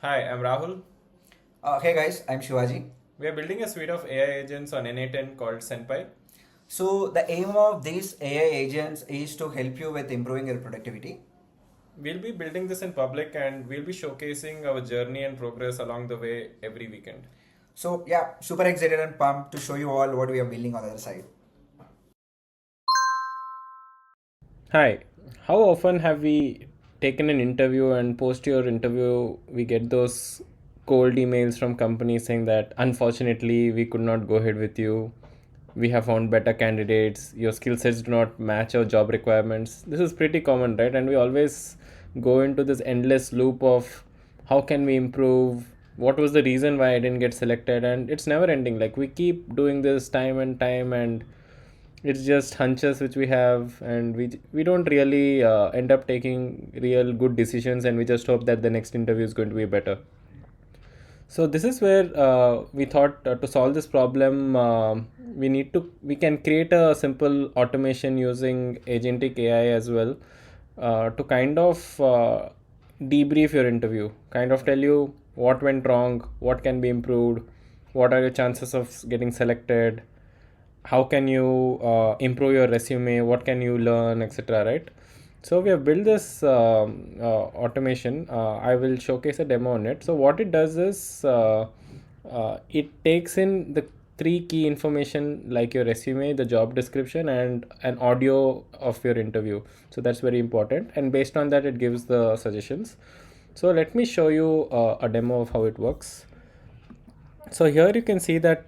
Hi, I'm Rahul. Hey guys, I'm Shivaji. We are building a suite of AI agents on n8n called Senpai. So the aim of these AI agents is to help you with improving your productivity. We'll be building this in public and we'll be showcasing our journey and progress along the way every weekend. So yeah, super excited and pumped to show you all what we are building on the other side. Hi, how often have we taken an interview and post your interview? We get those cold emails from companies saying that unfortunately we could not go ahead with you. We have found better candidates. Your skill sets do not match our job requirements. This is pretty common, right? And we always go into this endless loop of how can we improve? What was the reason why I didn't get selected? And it's never ending. Like we keep doing this time and time, and it's just hunches which we have, and we don't really end up taking real good decisions, and we just hope that the next interview is going to be better. So this is where we thought to solve this problem, we can create a simple automation using agentic AI as well, to kind of debrief your interview, kind of tell you what went wrong, what can be improved, what are your chances of getting selected, how can you improve your resume, what can you learn, etc., right? So we have built this automation. I will showcase a demo on it. So what it does is it takes in the three key information like your resume, the job description, and an audio of your interview. So that's very important, and based on that it gives the suggestions. So let me show you a demo of how it works. So here you can see that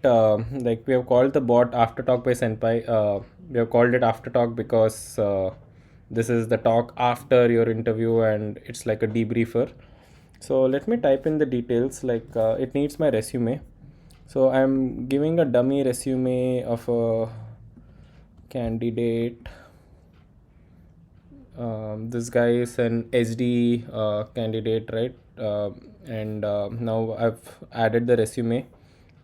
like we have called the bot after talk by senpai. We have called it after talk because this is the talk after your interview and it's like a debriefer. So let me type in the details, like it needs my resume. So I'm giving a dummy resume of a candidate. This guy is an SD candidate, right? And now I've added the resume,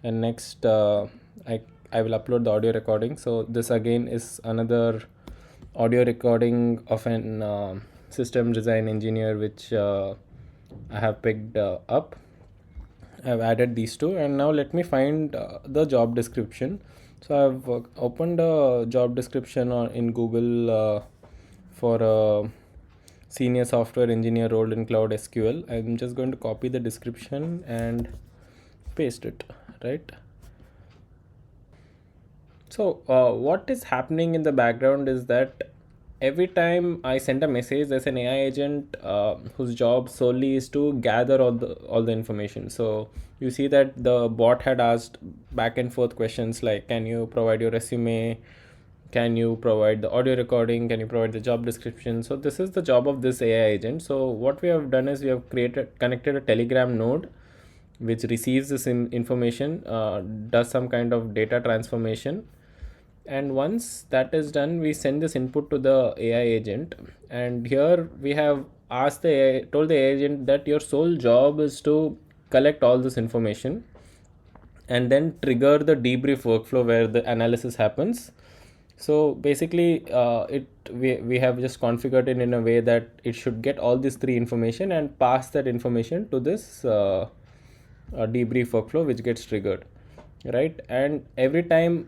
and next I I will upload the audio recording. So this again is another audio recording of an system design engineer which I have picked up. I've added these two, and now let me find the job description. So I've opened a job description in Google for a senior software engineer role in cloud SQL. I'm just going to copy the description and paste it, right? So, what is happening in the background is that every time I send a message, there's an AI agent whose job solely is to gather all the information. So you see that the bot had asked back and forth questions like, "Can you provide your resume? Can you provide the audio recording? Can you provide the job description?" So this is the job of this AI agent. So what we have done is we have connected a Telegram node which receives this information, does some kind of data transformation, and once that is done we send this input to the AI agent. And here we have asked the AI, told the AI agent that your sole job is to collect all this information and then trigger the debrief workflow where the analysis happens. So basically we have just configured it in a way that it should get all these three information and pass that information to this debrief workflow which gets triggered, right? And every time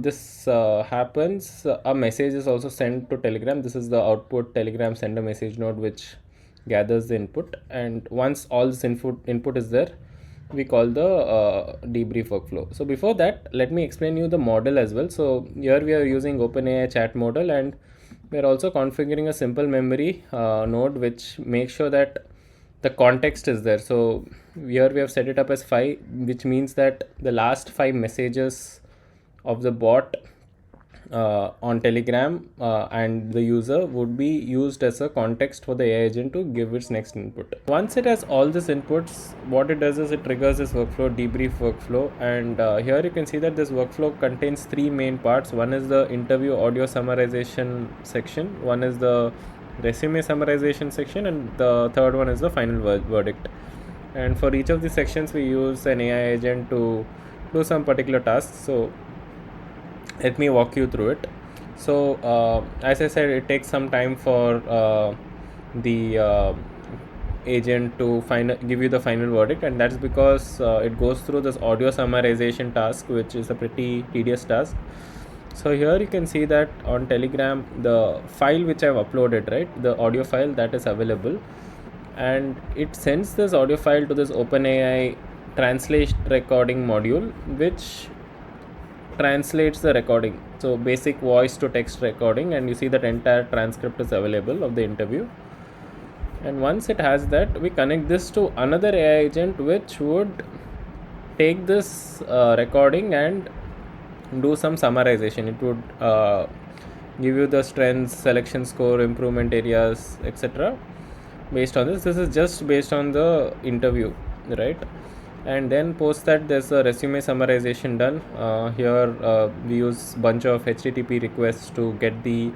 this happens, a message is also sent to Telegram. This is the output Telegram send a message node which gathers the input, and once all this input is there, we call the debrief workflow. So before that, let me explain you the model as well. So here we are using OpenAI chat model, and we are also configuring a simple memory node which makes sure that the context is there. So here we have set it up as 5, which means that the last 5 messages of the bot on Telegram and the user would be used as a context for the AI agent to give its next input. Once it has all these inputs, what it does is it triggers this workflow, debrief workflow, and here you can see that this workflow contains 3 main parts. One is the interview audio summarization section, one is the resume summarization section, and the third one is the final verdict. And for each of these sections, we use an AI agent to do some particular tasks. So let me walk you through it. So as I said, it takes some time for the agent to give you the final verdict, and that's because it goes through this audio summarization task, which is a pretty tedious task. So here you can see that on Telegram, the file which I've uploaded, right, the audio file that is available, and it sends this audio file to this OpenAI translate recording module, which translates the recording. So basic voice to text recording, and you see that entire transcript is available of the interview. And once it has that, we connect this to another AI agent which would take this recording and do some summarization. It would give you the strengths, selection score, improvement areas, etc. Based on this is just based on the interview, right? And then post that, there's a resume summarization done. Here we use bunch of HTTP requests to get the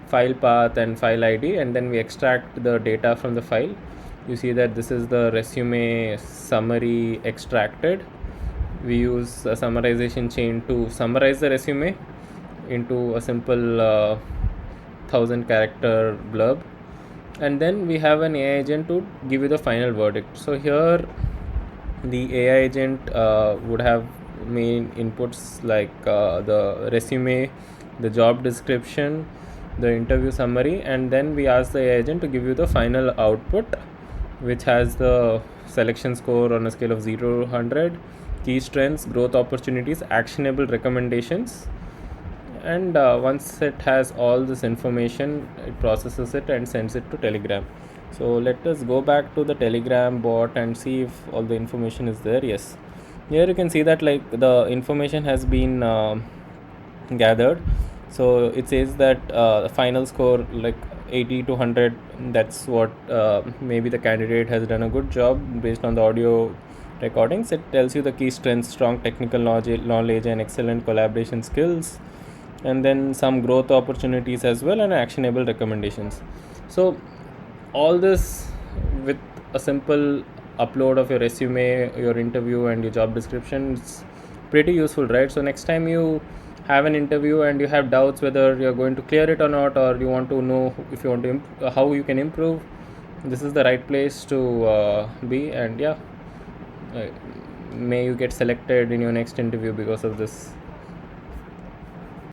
file path and file ID, and then we extract the data from the file. You see that this is the resume summary extracted. We use a summarization chain to summarize the resume into a simple 1000 character blurb, and then we have an AI agent to give you the final verdict. So here the AI agent would have main inputs like the resume, the job description, the interview summary, and then we ask the AI agent to give you the final output, which has the selection score on a scale of 0 to 100, key strengths, growth opportunities, actionable recommendations. And once it has all this information, it processes it and sends it to Telegram. So let us go back to the Telegram bot and see if all the information is there. Yes, here you can see that like the information has been gathered. So it says that final score like 80 to 100, that's what maybe the candidate has done a good job based on the audio recordings. It tells you the key strengths: strong technical knowledge and excellent collaboration skills, and then some growth opportunities as well, and actionable recommendations. So all this with a simple upload of your resume, your interview, and your job description, it's pretty useful, right? So next time you have an interview and you have doubts whether you're going to clear it or not, or you want to know if you want to how you can improve, this is the right place to be. And yeah, uh, may you get selected in your next interview because of this.